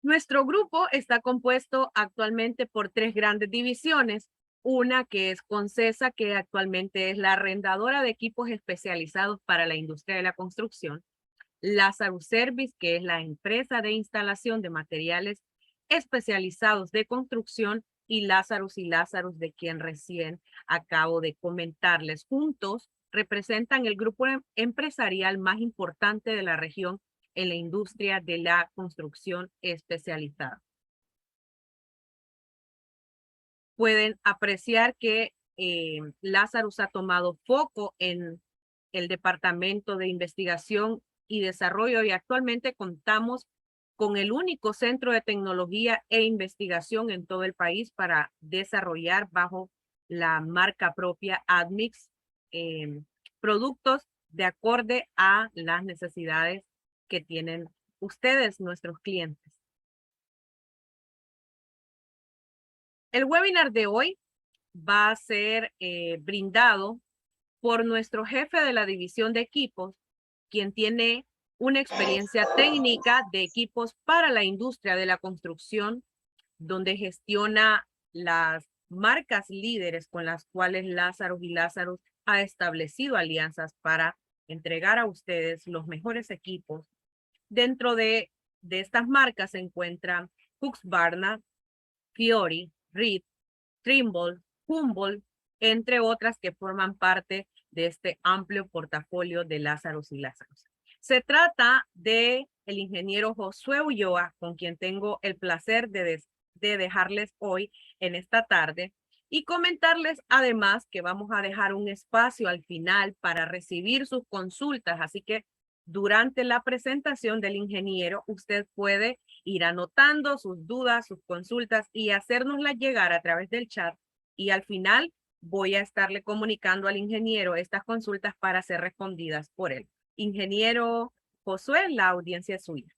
Nuestro grupo está compuesto actualmente por 3 grandes divisiones. Una que es Concesa, que actualmente es la arrendadora de equipos especializados para la industria de la construcción. Lazarus Service, que es la empresa de instalación de materiales especializados de construcción, y Lazarus de quien recién acabo de comentarles. Juntos representan el grupo empresarial más importante de la región en la industria de la construcción especializada. Pueden apreciar que Lazarus ha tomado foco en el Departamento de Investigación y Desarrollo y actualmente contamos con el único centro de tecnología e investigación en todo el país para desarrollar bajo la marca propia Admix productos de acorde a las necesidades que tienen ustedes, nuestros clientes. El webinar de hoy va a ser brindado por nuestro jefe de la división de equipos, quien tiene una experiencia técnica de equipos para la industria de la construcción, donde gestiona las marcas líderes con las cuales Lazarus ha establecido alianzas para entregar a ustedes los mejores equipos. Dentro de estas marcas se encuentran Husqvarna, Fiori, Reed, Trimble, Humboldt, entre otras que forman parte de este amplio portafolio de Lazarus. Se trata de el ingeniero Josué Ulloa, con quien tengo el placer de dejarles hoy en esta tarde y comentarles además que vamos a dejar un espacio al final para recibir sus consultas, así que durante la presentación del ingeniero usted puede ir anotando sus dudas, sus consultas y hacérnoslas llegar a través del chat, y al final voy a estarle comunicando al ingeniero estas consultas para ser respondidas por él. Ingeniero Josué, la audiencia es suya.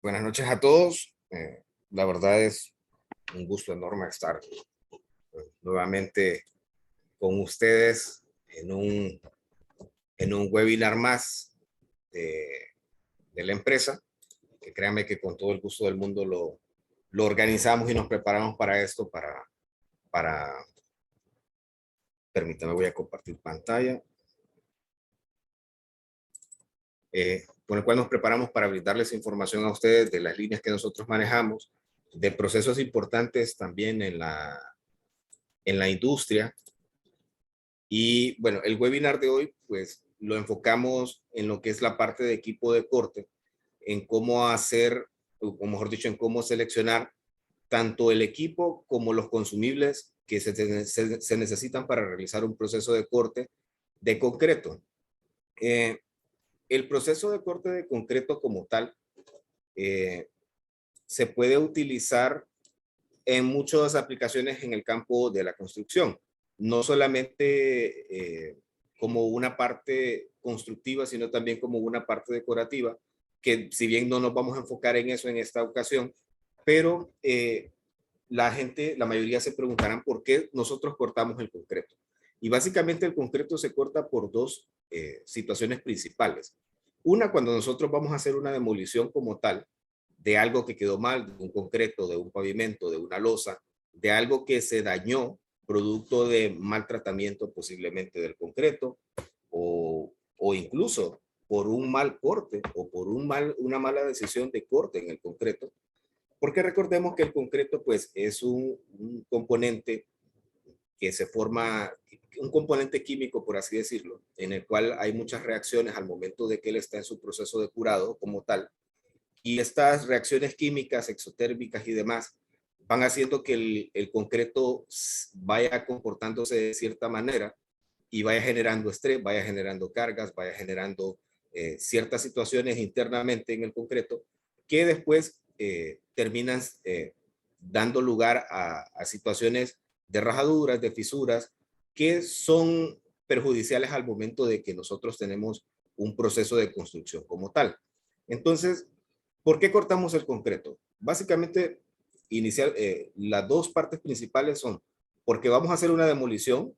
Buenas noches a todos. La verdad es un gusto enorme estar nuevamente con ustedes en un webinar más de la empresa, que créanme que con todo el gusto del mundo lo organizamos y nos preparamos para esto, permítanme, voy a compartir pantalla. Con el cual nos preparamos para brindarles información a ustedes de las líneas que nosotros manejamos, de procesos importantes también en la industria. Y bueno, el webinar de hoy pues lo enfocamos en lo que es la parte de equipo de corte, en cómo hacer, o mejor dicho, en cómo seleccionar tanto el equipo como los consumibles que se necesitan para realizar un proceso de corte de concreto. El proceso de corte de concreto como tal se puede utilizar en muchas aplicaciones en el campo de la construcción, no solamente como una parte constructiva, sino también como una parte decorativa, que si bien no nos vamos a enfocar en eso en esta ocasión, pero la mayoría se preguntarán por qué nosotros cortamos el concreto. Y básicamente el concreto se corta por dos situaciones principales. Una, cuando nosotros vamos a hacer una demolición como tal, de algo que quedó mal, de un concreto, de un pavimento, de una losa, de algo que se dañó producto de maltratamiento posiblemente del concreto o incluso por un mal corte o por una mala decisión de corte en el concreto. Porque recordemos que el concreto pues es un componente que se forma, un componente químico, por así decirlo, en el cual hay muchas reacciones al momento de que él está en su proceso de curado como tal. Y estas reacciones químicas, exotérmicas y demás, van haciendo que el concreto vaya comportándose de cierta manera y vaya generando estrés, vaya generando cargas, vaya generando ciertas situaciones internamente en el concreto que después terminan dando lugar a situaciones de rajaduras, de fisuras, que son perjudiciales al momento de que nosotros tenemos un proceso de construcción como tal. Entonces, ¿por qué cortamos el concreto? Básicamente, las dos partes principales son porque vamos a hacer una demolición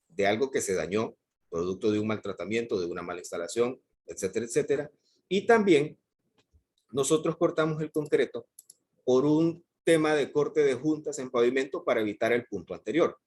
de algo que se dañó, producto de un maltratamiento, de una mala instalación, etcétera, etcétera. Y también nosotros cortamos el concreto por un tema de corte de juntas en pavimento para evitar el punto anterior.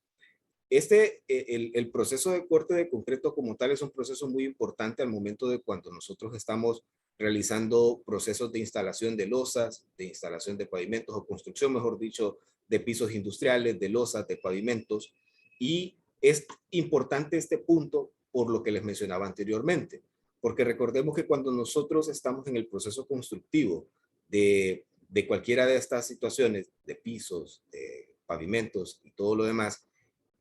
El proceso de corte de concreto como tal es un proceso muy importante al momento de cuando nosotros estamos realizando procesos de instalación de losas, de instalación de pavimentos o construcción, mejor dicho, de pisos industriales, de losas, de pavimentos. Y es importante este punto por lo que les mencionaba anteriormente, porque recordemos que cuando nosotros estamos en el proceso constructivo de cualquiera de estas situaciones, de pisos, de pavimentos y todo lo demás,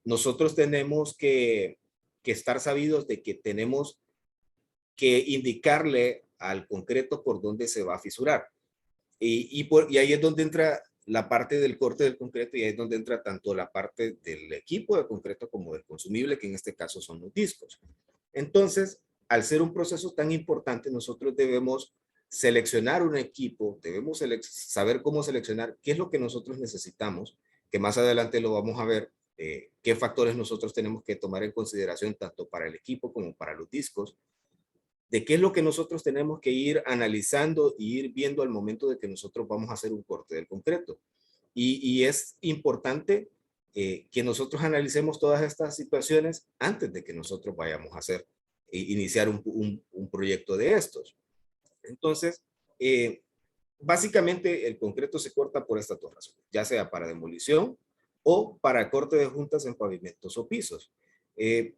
nosotros tenemos que estar sabidos de que tenemos que indicarle al concreto por dónde se va a fisurar. Y ahí es donde entra la parte del corte del concreto y ahí es donde entra tanto la parte del equipo de concreto como del consumible, que en este caso son los discos. Entonces, al ser un proceso tan importante, nosotros debemos seleccionar un equipo, debemos saber cómo seleccionar qué es lo que nosotros necesitamos, que más adelante lo vamos a ver, qué factores nosotros tenemos que tomar en consideración tanto para el equipo como para los discos, de qué es lo que nosotros tenemos que ir analizando y ir viendo al momento de que nosotros vamos a hacer un corte del concreto. Y es importante que nosotros analicemos todas estas situaciones antes de que nosotros vayamos a hacer, iniciar un proyecto de estos. Entonces, básicamente el concreto se corta por estas dos razones, ya sea para demolición o para corte de juntas en pavimentos o pisos. Eh,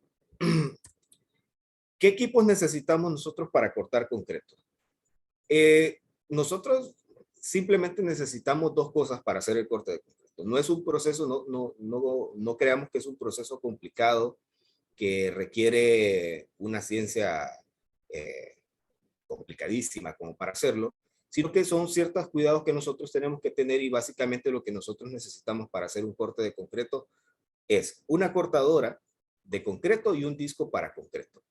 ¿Qué equipos necesitamos nosotros para cortar concreto? Nosotros simplemente necesitamos dos cosas para hacer el corte de concreto. No es un proceso, no creamos que es un proceso complicado que requiere una ciencia complicadísima como para hacerlo, sino que son ciertos cuidados que nosotros tenemos que tener y básicamente lo que nosotros necesitamos para hacer un corte de concreto es una cortadora de concreto y un disco para concreto.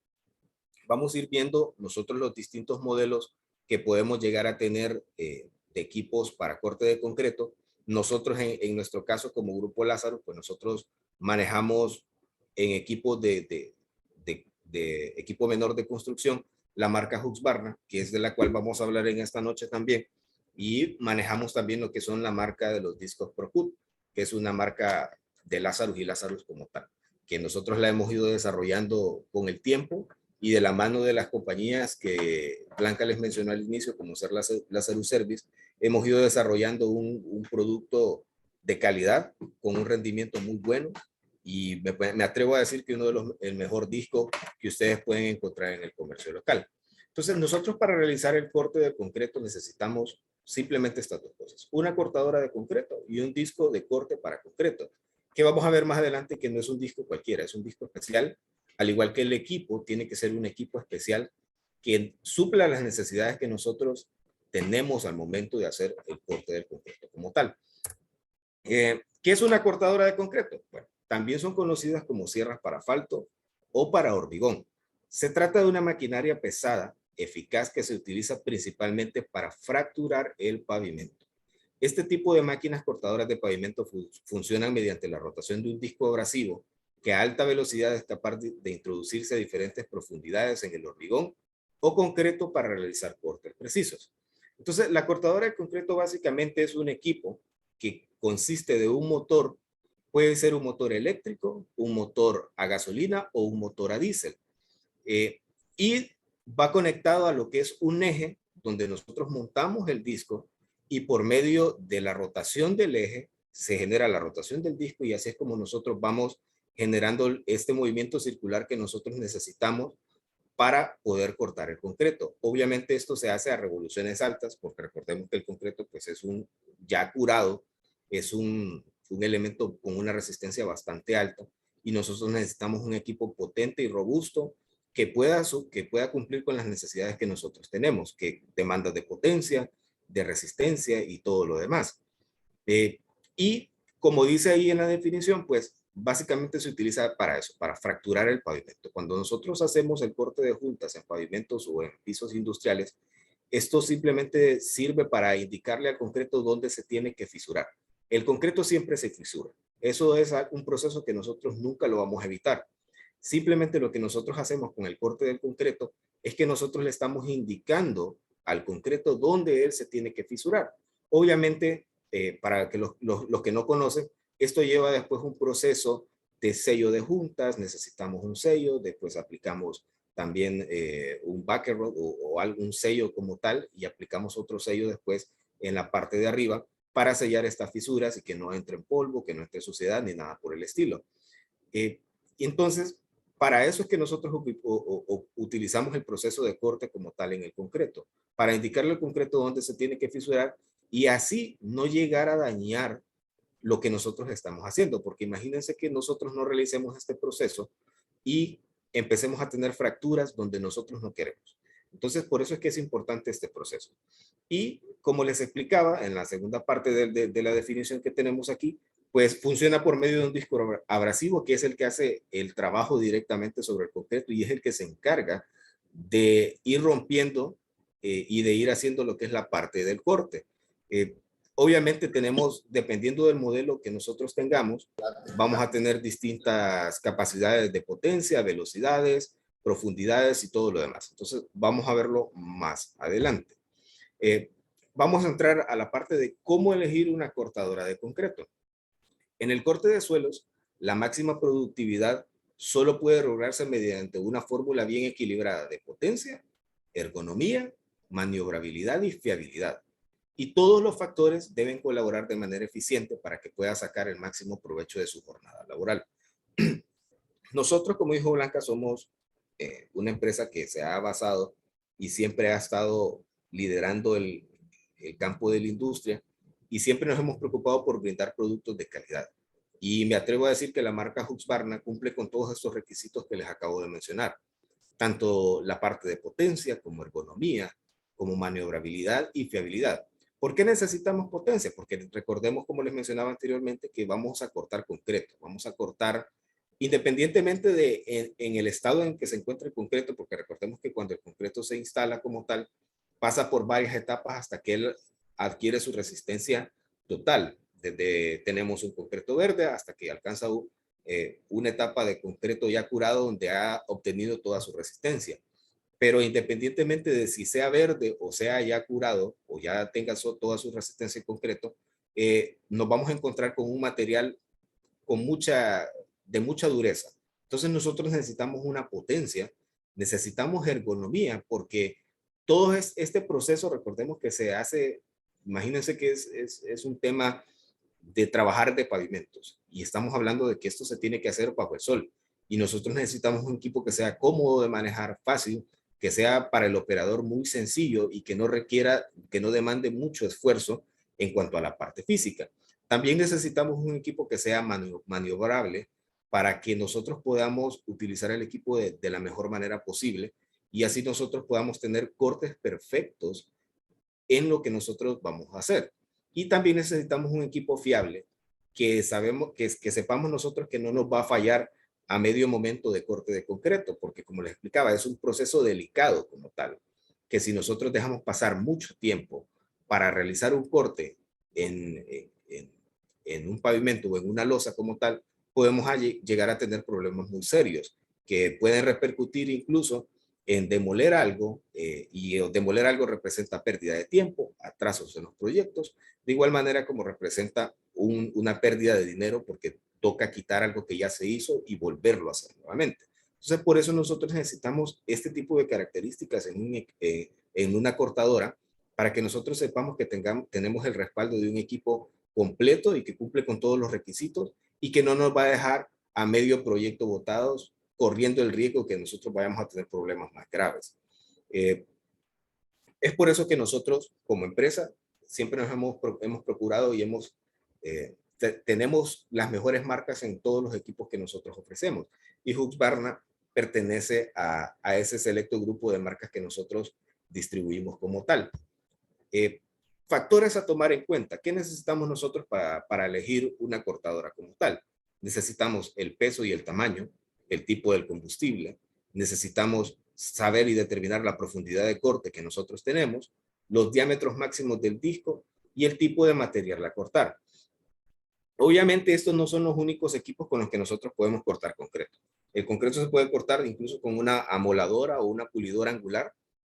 Vamos a ir viendo nosotros los distintos modelos que podemos llegar a tener de equipos para corte de concreto. Nosotros en nuestro caso como Grupo Lázaro, pues nosotros manejamos en equipos de equipo menor de construcción la marca Husqvarna, que es de la cual vamos a hablar en esta noche también, y manejamos también lo que son la marca de los discos ProCut, que es una marca de Lázaro y Lázaro como tal, que nosotros la hemos ido desarrollando con el tiempo y de la mano de las compañías que Blanca les mencionó al inicio, como ser Lazarus Service, hemos ido desarrollando un producto de calidad con un rendimiento muy bueno y me atrevo a decir que uno de el mejor disco que ustedes pueden encontrar en el comercio local. Entonces, nosotros para realizar el corte de concreto necesitamos simplemente estas dos cosas. Una cortadora de concreto y un disco de corte para concreto, que vamos a ver más adelante que no es un disco cualquiera, es un disco especial. Al igual que el equipo, tiene que ser un equipo especial que supla las necesidades que nosotros tenemos al momento de hacer el corte del concreto como tal. ¿Qué es una cortadora de concreto? Bueno, también son conocidas como sierras para asfalto o para hormigón. Se trata de una maquinaria pesada, eficaz, que se utiliza principalmente para fracturar el pavimento. Este tipo de máquinas cortadoras de pavimento funcionan mediante la rotación de un disco abrasivo que a alta velocidad es capaz de introducirse a diferentes profundidades en el hormigón o concreto para realizar cortes precisos. Entonces, la cortadora de concreto básicamente es un equipo que consiste de un motor, puede ser un motor eléctrico, un motor a gasolina o un motor a diésel. Y va conectado a lo que es un eje donde nosotros montamos el disco y por medio de la rotación del eje se genera la rotación del disco y así es como nosotros vamos generando este movimiento circular que nosotros necesitamos para poder cortar el concreto. Obviamente esto se hace a revoluciones altas porque recordemos que el concreto pues es un ya curado, es un elemento con una resistencia bastante alta y nosotros necesitamos un equipo potente y robusto que pueda cumplir con las necesidades que nosotros tenemos, que demandas de potencia, de resistencia y todo lo demás. Y como dice ahí en la definición, pues básicamente se utiliza para eso, para fracturar el pavimento. Cuando nosotros hacemos el corte de juntas en pavimentos o en pisos industriales, esto simplemente sirve para indicarle al concreto dónde se tiene que fisurar. El concreto siempre se fisura. Eso es un proceso que nosotros nunca lo vamos a evitar. Simplemente lo que nosotros hacemos con el corte del concreto es que nosotros le estamos indicando al concreto dónde él se tiene que fisurar. Obviamente, para que los que no conocen, esto lleva después un proceso de sello de juntas, necesitamos un sello, después aplicamos también un backer rod o algún sello como tal y aplicamos otro sello después en la parte de arriba para sellar estas fisuras y que no entre polvo, que no entre suciedad ni nada por el estilo. Y entonces, para eso es que nosotros utilizamos el proceso de corte como tal en el concreto, para indicarle al concreto dónde se tiene que fisurar y así no llegar a dañar lo que nosotros estamos haciendo, porque imagínense que nosotros no realicemos este proceso y empecemos a tener fracturas donde nosotros no queremos. Entonces, por eso es que es importante este proceso. Y como les explicaba en la segunda parte de la definición que tenemos aquí, pues funciona por medio de un disco abrasivo que es el que hace el trabajo directamente sobre el concreto y es el que se encarga de ir rompiendo y de ir haciendo lo que es la parte del corte. Obviamente tenemos, dependiendo del modelo que nosotros tengamos, vamos a tener distintas capacidades de potencia, velocidades, profundidades y todo lo demás. Entonces vamos a verlo más adelante. Vamos a entrar a la parte de cómo elegir una cortadora de concreto. En el corte de suelos, la máxima productividad solo puede lograrse mediante una fórmula bien equilibrada de potencia, ergonomía, maniobrabilidad y fiabilidad. Y todos los factores deben colaborar de manera eficiente para que pueda sacar el máximo provecho de su jornada laboral. Nosotros, como dijo Blanca, somos una empresa que se ha basado y siempre ha estado liderando el campo de la industria y siempre nos hemos preocupado por brindar productos de calidad. Y me atrevo a decir que la marca Husqvarna cumple con todos estos requisitos que les acabo de mencionar, tanto la parte de potencia como ergonomía, como maniobrabilidad y fiabilidad. ¿Por qué necesitamos potencia? Porque recordemos, como les mencionaba anteriormente, que vamos a cortar concreto, vamos a cortar independientemente de en el estado en que se encuentra el concreto, porque recordemos que cuando el concreto se instala como tal, pasa por varias etapas hasta que él adquiere su resistencia total. Desde tenemos un concreto verde hasta que alcanza una etapa de concreto ya curado donde ha obtenido toda su resistencia. Pero independientemente de si sea verde o sea ya curado o ya tenga toda su resistencia en concreto, nos vamos a encontrar con un material con de mucha dureza. Entonces nosotros necesitamos una potencia, necesitamos ergonomía, porque todo este proceso, recordemos que se hace, imagínense que es un tema de trabajar de pavimentos y estamos hablando de que esto se tiene que hacer bajo el sol y nosotros necesitamos un equipo que sea cómodo de manejar, fácil, que sea para el operador muy sencillo y que no requiera, que no demande mucho esfuerzo en cuanto a la parte física. También necesitamos un equipo que sea maniobrable para que nosotros podamos utilizar el equipo de la mejor manera posible y así nosotros podamos tener cortes perfectos en lo que nosotros vamos a hacer. Y también necesitamos un equipo fiable que sepamos nosotros que no nos va a fallar a medio momento de corte de concreto, porque como les explicaba, es un proceso delicado como tal, que si nosotros dejamos pasar mucho tiempo para realizar un corte en un pavimento o en una losa como tal, podemos llegar a tener problemas muy serios que pueden repercutir incluso en demoler algo y demoler algo representa pérdida de tiempo, atrasos en los proyectos, de igual manera como representa una pérdida de dinero porque toca quitar algo que ya se hizo y volverlo a hacer nuevamente. Entonces, por eso nosotros necesitamos este tipo de características en una cortadora para que nosotros sepamos que tenemos el respaldo de un equipo completo y que cumple con todos los requisitos y que no nos va a dejar a medio proyecto botados corriendo el riesgo que nosotros vayamos a tener problemas más graves. Es por eso que nosotros como empresa siempre nos hemos procurado y tenemos las mejores marcas en todos los equipos que nosotros ofrecemos. Y Husqvarna pertenece a ese selecto grupo de marcas que nosotros distribuimos como tal. Factores a tomar en cuenta. ¿Qué necesitamos nosotros para elegir una cortadora como tal? Necesitamos el peso y el tamaño, el tipo del combustible, necesitamos saber y determinar la profundidad de corte que nosotros tenemos, los diámetros máximos del disco y el tipo de material a cortar. Obviamente estos no son los únicos equipos con los que nosotros podemos cortar concreto. El concreto se puede cortar incluso con una amoladora o una pulidora angular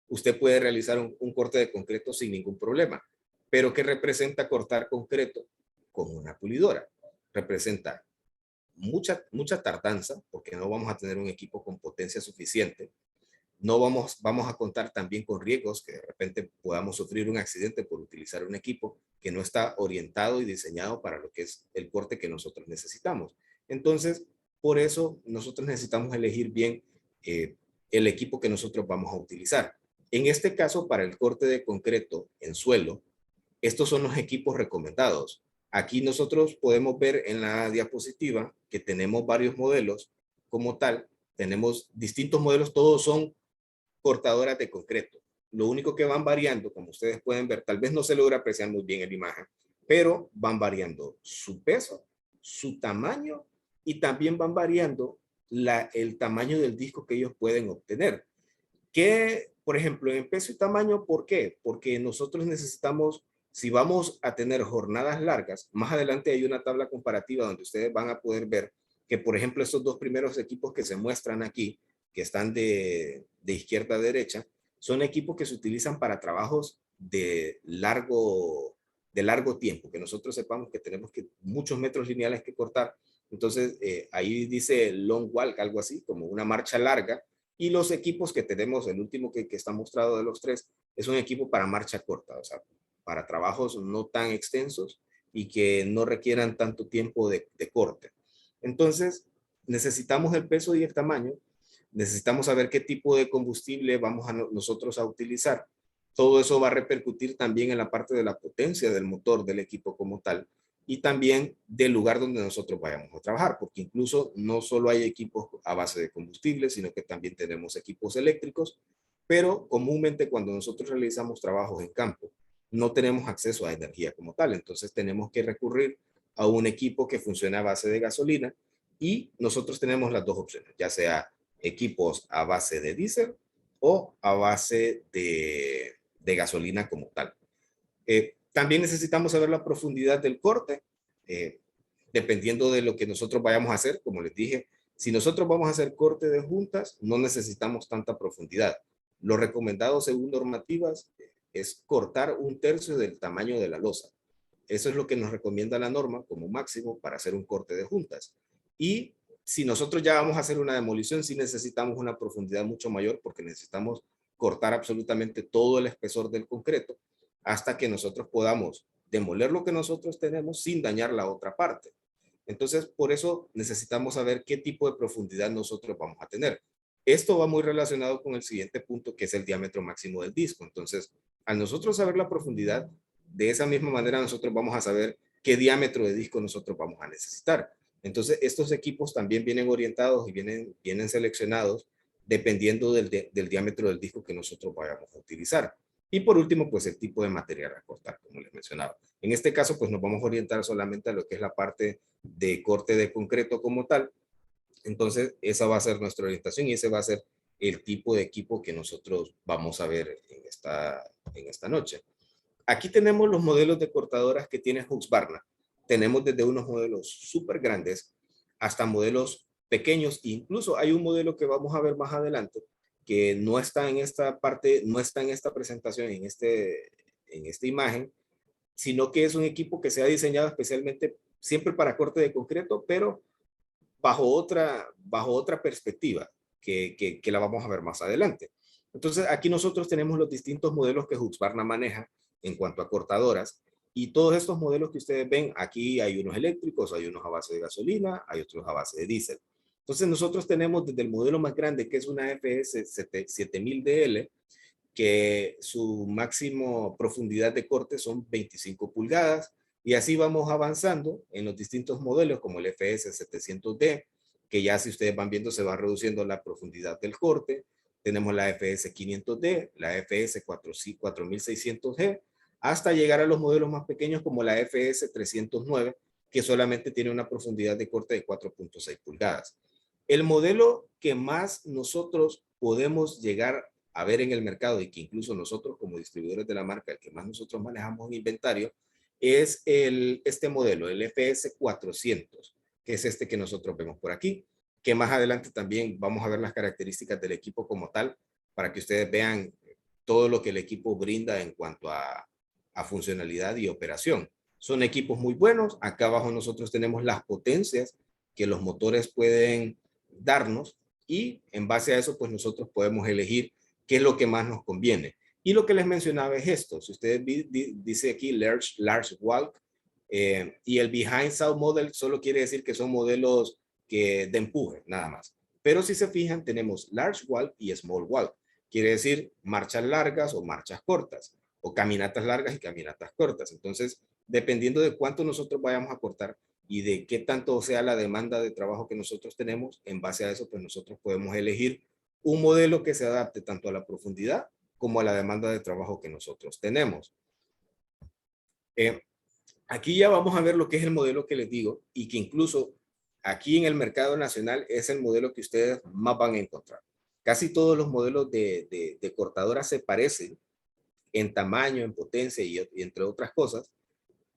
usted puede realizar un corte de concreto sin ningún problema. Pero ¿qué representa cortar concreto con una pulidora? Representa mucha tardanza, porque no vamos a tener un equipo con potencia suficiente. No vamos a contar también con riesgos que de repente podamos sufrir un accidente por utilizar un equipo que no está orientado y diseñado para lo que es el corte que nosotros necesitamos. Entonces, por eso nosotros necesitamos elegir bien el equipo que nosotros vamos a utilizar. En este caso, para el corte de concreto en suelo, estos son los equipos recomendados. Aquí nosotros podemos ver en la diapositiva que tenemos varios modelos como tal. Tenemos distintos modelos, todos son cortadoras de concreto. Lo único que van variando, como ustedes pueden ver, tal vez no se logra apreciar muy bien en la imagen, pero van variando su peso, su tamaño y también van variando el tamaño del disco que ellos pueden obtener. Que, por ejemplo, en peso y tamaño, ¿por qué? Porque nosotros necesitamos, si vamos a tener jornadas largas, más adelante hay una tabla comparativa donde ustedes van a poder ver que, por ejemplo, estos dos primeros equipos que se muestran aquí, que están de izquierda a derecha, son equipos que se utilizan para trabajos de largo tiempo, que nosotros sepamos que tenemos muchos metros lineales que cortar. Entonces, ahí dice long walk, algo así, como una marcha larga. Y los equipos que tenemos, el último que está mostrado de los tres, es un equipo para marcha corta, o sea, para trabajos no tan extensos y que no requieran tanto tiempo de corte. Entonces, necesitamos el peso y el tamaño, necesitamos saber qué tipo de combustible vamos nosotros a utilizar. Todo eso va a repercutir también en la parte de la potencia del motor del equipo como tal y también del lugar donde nosotros vayamos a trabajar, porque incluso no solo hay equipos a base de combustible, sino que también tenemos equipos eléctricos, pero comúnmente cuando nosotros realizamos trabajos en campo, no tenemos acceso a energía como tal, entonces tenemos que recurrir a un equipo que funcione a base de gasolina y nosotros tenemos las dos opciones, ya sea equipos a base de diésel o a base de gasolina como tal. También necesitamos saber la profundidad del corte, dependiendo de lo que nosotros vayamos a hacer. Como les dije, si nosotros vamos a hacer corte de juntas, no necesitamos tanta profundidad. Lo recomendado según normativas es cortar 1/3 del tamaño de la losa. Eso es lo que nos recomienda la norma como máximo para hacer un corte de juntas. Y si nosotros ya vamos a hacer una demolición, sí necesitamos una profundidad mucho mayor porque necesitamos cortar absolutamente todo el espesor del concreto hasta que nosotros podamos demoler lo que nosotros tenemos sin dañar la otra parte. Entonces, por eso necesitamos saber qué tipo de profundidad nosotros vamos a tener. Esto va muy relacionado con el siguiente punto, que es el diámetro máximo del disco. Entonces, al nosotros saber la profundidad, de esa misma manera nosotros vamos a saber qué diámetro de disco nosotros vamos a necesitar. Entonces, estos equipos también vienen orientados y vienen seleccionados dependiendo del diámetro del disco que nosotros vayamos a utilizar. Y por último, pues el tipo de material a cortar, como les mencionaba. En este caso, pues nos vamos a orientar solamente a lo que es la parte de corte de concreto como tal. Entonces, esa va a ser nuestra orientación y ese va a ser el tipo de equipo que nosotros vamos a ver en esta noche. Aquí tenemos los modelos de cortadoras que tiene Husqvarna. Tenemos desde unos modelos súper grandes hasta modelos pequeños. Incluso hay un modelo que vamos a ver más adelante que no está en esta parte, no está en esta presentación, en esta imagen, sino que es un equipo que se ha diseñado especialmente siempre para corte de concreto, pero bajo otra perspectiva que la vamos a ver más adelante. Entonces, aquí nosotros tenemos los distintos modelos que Husqvarna maneja en cuanto a cortadoras y todos estos modelos que ustedes ven, aquí hay unos eléctricos, hay unos a base de gasolina, hay otros a base de diésel. Entonces, nosotros tenemos desde el modelo más grande, que es una FS 7000DL, que su máximo profundidad de corte son 25 pulgadas, y así vamos avanzando en los distintos modelos como el FS 700D, que ya si ustedes van viendo se va reduciendo la profundidad del corte. Tenemos la FS 500D, la FS 4600G, hasta llegar a los modelos más pequeños como la FS 309, que solamente tiene una profundidad de corte de 4.6 pulgadas. El modelo que más nosotros podemos llegar a ver en el mercado y que incluso nosotros como distribuidores de la marca, el que más nosotros manejamos en inventario, es este modelo, el FS 400, que es este que nosotros vemos por aquí, que más adelante también vamos a ver las características del equipo como tal, para que ustedes vean todo lo que el equipo brinda en cuanto a funcionalidad y operación. Son equipos muy buenos. Acá abajo nosotros tenemos las potencias que los motores pueden darnos y en base a eso pues nosotros podemos elegir qué es lo que más nos conviene. Y lo que les mencionaba es esto. Si ustedes dice aquí large walk y el behind saw model solo quiere decir que son modelos de empuje, nada más. Pero si se fijan, tenemos large walk y small walk. Quiere decir marchas largas o marchas cortas, o caminatas largas y caminatas cortas. Entonces, dependiendo de cuánto nosotros vayamos a cortar y de qué tanto sea la demanda de trabajo que nosotros tenemos, en base a eso, pues nosotros podemos elegir un modelo que se adapte tanto a la profundidad como a la demanda de trabajo que nosotros tenemos. Aquí ya vamos a ver lo que es el modelo que les digo y que incluso aquí en el mercado nacional es el modelo que ustedes más van a encontrar. Casi todos los modelos de cortadoras se parecen en tamaño, en potencia y entre otras cosas.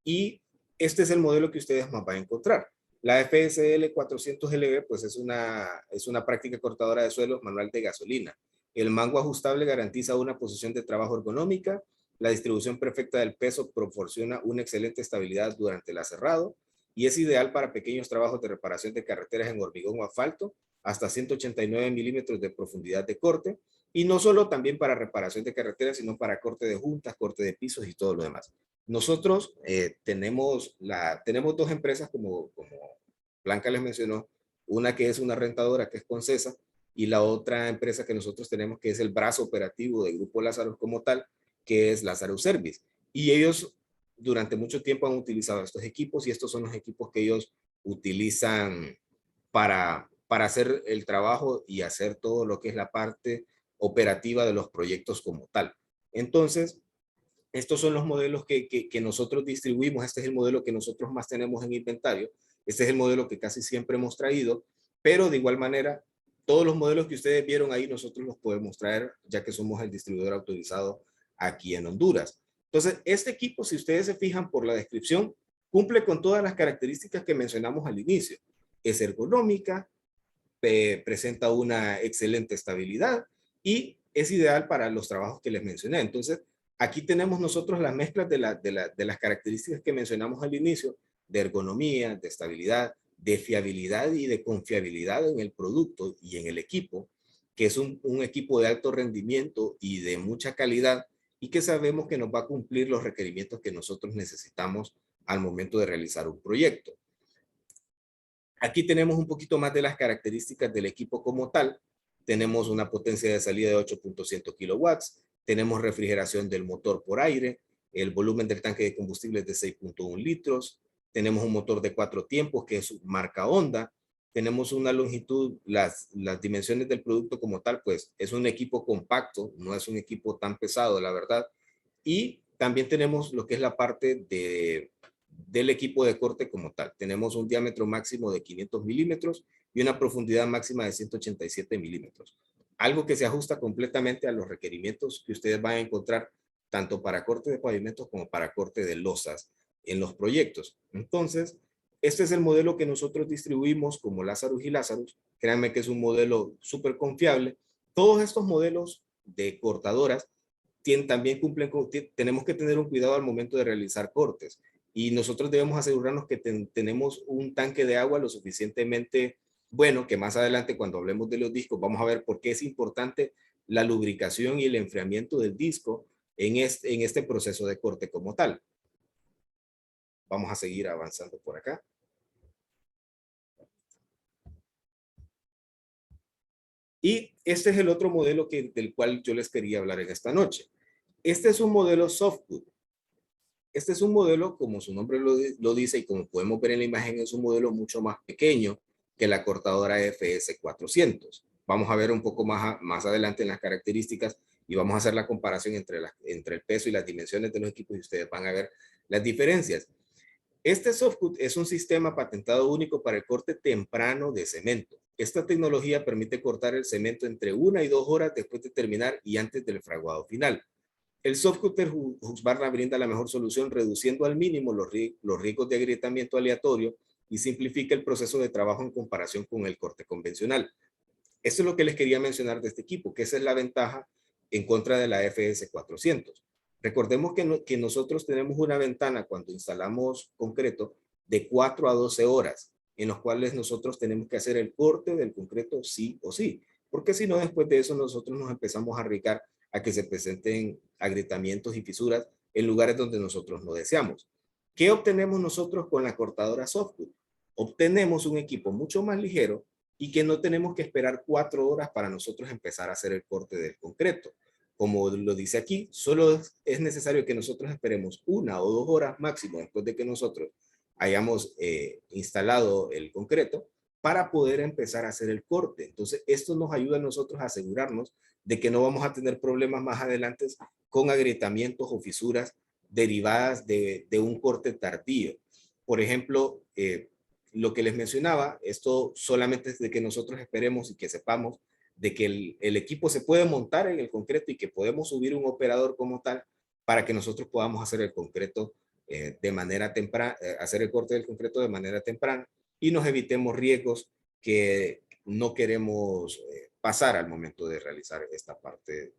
Y este es el modelo que ustedes más van a encontrar. La FSL 400LB pues es una práctica cortadora de suelos manual de gasolina. El mango ajustable garantiza una posición de trabajo ergonómica. La distribución perfecta del peso proporciona una excelente estabilidad durante el aserrado y es ideal para pequeños trabajos de reparación de carreteras en hormigón o asfalto hasta 189 milímetros de profundidad de corte y no solo también para reparación de carreteras, sino para corte de juntas, corte de pisos y todo lo demás. Nosotros tenemos dos empresas como Blanca les mencionó, una que es una rentadora que es Concesa y la otra empresa que nosotros tenemos que es el brazo operativo del Grupo Lázaro como tal, que es Lázaro Service. Y ellos durante mucho tiempo han utilizado estos equipos y estos son los equipos que ellos utilizan para hacer el trabajo y hacer todo lo que es la parte operativa de los proyectos como tal. Entonces, estos son los modelos que nosotros distribuimos. Este es el modelo que nosotros más tenemos en inventario. Este es el modelo que casi siempre hemos traído, pero de igual manera, todos los modelos que ustedes vieron ahí, nosotros los podemos traer, ya que somos el distribuidor autorizado aquí en Honduras. Entonces, este equipo, si ustedes se fijan por la descripción, cumple con todas las características que mencionamos al inicio. Es ergonómica, presenta una excelente estabilidad y es ideal para los trabajos que les mencioné. Entonces, aquí tenemos nosotros las mezclas de las características que mencionamos al inicio, de ergonomía, de estabilidad, de fiabilidad y de confiabilidad en el producto y en el equipo, que es un equipo de alto rendimiento y de mucha calidad y que sabemos que nos va a cumplir los requerimientos que nosotros necesitamos al momento de realizar un proyecto. Aquí tenemos un poquito más de las características del equipo como tal. Tenemos una potencia de salida de 8.100 kilowatts. Tenemos refrigeración del motor por aire. El volumen del tanque de combustible es de 6.1 litros. Tenemos un motor de 4 tiempos que es marca Honda. Tenemos una longitud, las dimensiones del producto como tal, pues es un equipo compacto, no es un equipo tan pesado, la verdad. Y también tenemos lo que es la parte del equipo de corte como tal. Tenemos un diámetro máximo de 500 milímetros y una profundidad máxima de 187 milímetros. Algo que se ajusta completamente a los requerimientos que ustedes van a encontrar tanto para corte de pavimentos como para corte de losas en los proyectos. Entonces, este es el modelo que nosotros distribuimos como Lazarus y Lazarus. Créanme que es un modelo súper confiable. Todos estos modelos de cortadoras también cumplen tenemos que tener un cuidado al momento de realizar cortes y nosotros debemos asegurarnos que tenemos un tanque de agua lo suficientemente bueno, que más adelante cuando hablemos de los discos vamos a ver por qué es importante la lubricación y el enfriamiento del disco en este proceso de corte como tal. Vamos a seguir avanzando por acá. Y este es el otro modelo del cual yo les quería hablar en esta noche. Este es un modelo softwood. Este es un modelo, como su nombre lo dice y como podemos ver en la imagen, es un modelo mucho más pequeño que la cortadora FS400. Vamos a ver un poco más adelante en las características y vamos a hacer la comparación entre el peso y las dimensiones de los equipos y ustedes van a ver las diferencias. Este softwood es un sistema patentado único para el corte temprano de cemento. Esta tecnología permite cortar el cemento entre 1 y 2 horas después de terminar y antes del fraguado final. El softcutter Husqvarna brinda la mejor solución reduciendo al mínimo los riesgos de agrietamiento aleatorio y simplifica el proceso de trabajo en comparación con el corte convencional. Esto es lo que les quería mencionar de este equipo, que esa es la ventaja en contra de la FS400. Recordemos que nosotros tenemos una ventana cuando instalamos concreto de 4 a 12 horas, en los cuales nosotros tenemos que hacer el corte del concreto sí o sí, porque si no, después de eso nosotros nos empezamos a arriesgar a que se presenten agrietamientos y fisuras en lugares donde nosotros no deseamos. ¿Qué obtenemos nosotros con la cortadora Softwood? Obtenemos un equipo mucho más ligero y que no tenemos que esperar 4 horas para nosotros empezar a hacer el corte del concreto. Como lo dice aquí, solo es necesario que nosotros esperemos 1 o 2 horas máximo después de que nosotros hayamos instalado el concreto para poder empezar a hacer el corte. Entonces, esto nos ayuda a nosotros a asegurarnos de que no vamos a tener problemas más adelante con agrietamientos o fisuras derivadas de un corte tardío. Por ejemplo, lo que les mencionaba, esto solamente es de que nosotros esperemos y que sepamos de que el equipo se puede montar en el concreto y que podemos subir un operador como tal para que nosotros podamos hacer el concreto de manera temprana, hacer el corte del concreto de manera temprana y nos evitemos riesgos que no queremos pasar al momento de realizar esta parte